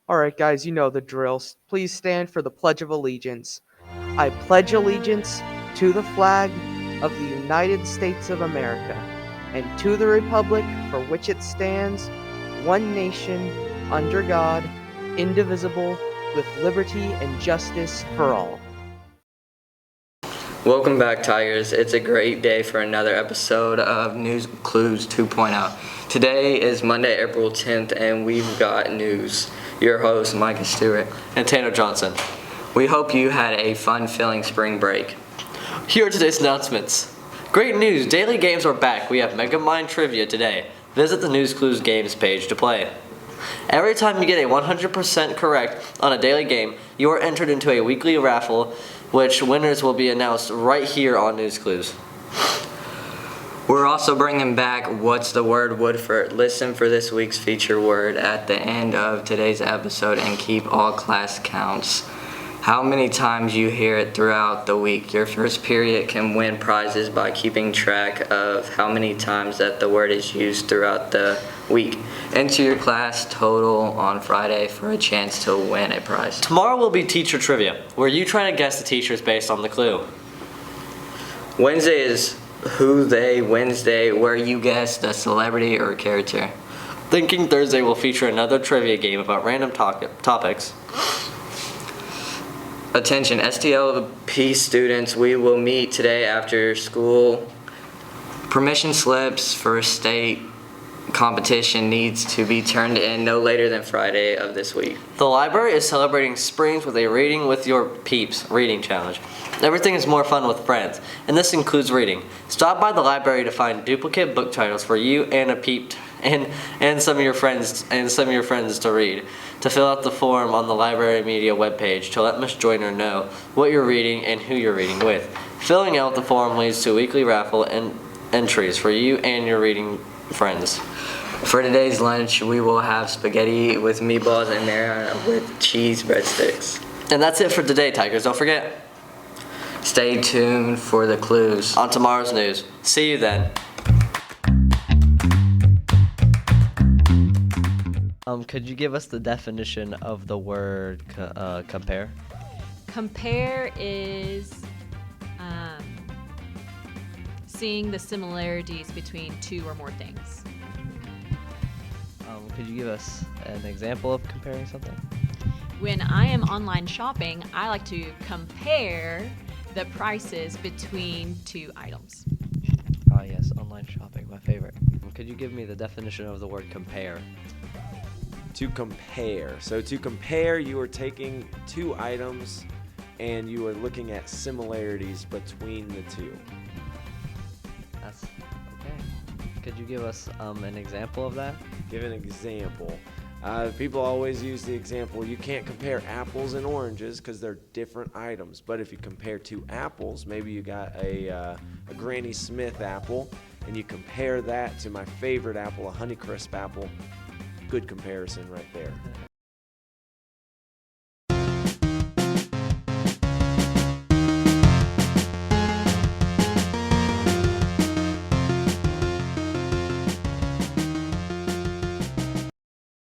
All right, guys, you know the drills. Please stand for the Pledge of Allegiance. I pledge allegiance to the flag of the United States of America and to the republic for which it stands, one nation, under God, indivisible, with liberty and justice for all. Welcome back, Tigers. It's a great day for another episode of News Clues 2.0. Today is Monday, April 10th, and we've got news. Your host, Micah Stewart. And Tanner Johnson. We hope you had a fun-filling spring break. Here are today's announcements. Great news, daily games are back. We have Megamind Trivia today. Visit the News Clues Games page to play. Every time you get a 100% correct on a daily game, you are entered into a weekly raffle, which winners will be announced right here on News Clues. We're also bringing back What's the Word Woodford. Listen for this week's feature word at the end of today's episode and keep all class counts. How many times you hear it throughout the week. Your first period can win prizes by keeping track of how many times that the word is used throughout the week. Enter your class total on Friday for a chance to win a prize. Tomorrow will be Teacher Trivia, where you try to guess the teachers based on the clue. Wednesday is Who They Wednesday, where you guess the celebrity or character. Thinking Thursday will feature another trivia game about random topics. Attention, STLP students, we will meet today after school. Permission slips for state competition needs to be turned in no later than Friday of this week. The library is celebrating Springs with a Reading with Your Peeps reading challenge. Everything is more fun with friends, and this includes reading. Stop by the library to find duplicate book titles for you and a peep and some of your friends to read. To fill out the form on the Library Media webpage to let Ms. Joyner know what you're reading and who you're reading with. Filling out the form leads to weekly raffle entries for you and your reading friends. For today's lunch, we will have spaghetti with meatballs and marinara with cheese breadsticks. And that's it for today, Tigers. Don't forget. Stay tuned for the clues On tomorrow's news. See you then. Could you give us the definition of the word compare? Compare is seeing the similarities between two or more things. Could you give us an example of comparing something? When I am online shopping, I like to compare the prices between two items. Ah, yes, online shopping, my favorite. Could you give me the definition of the word compare? To compare. So to compare, you are taking two items and you are looking at similarities between the two. That's okay. Could you give us an example of that? Give an example. People always use the example, you can't compare apples and oranges because they're different items. But if you compare two apples, maybe you got a Granny Smith apple, and you compare that to my favorite apple, a Honeycrisp apple. Good comparison right there.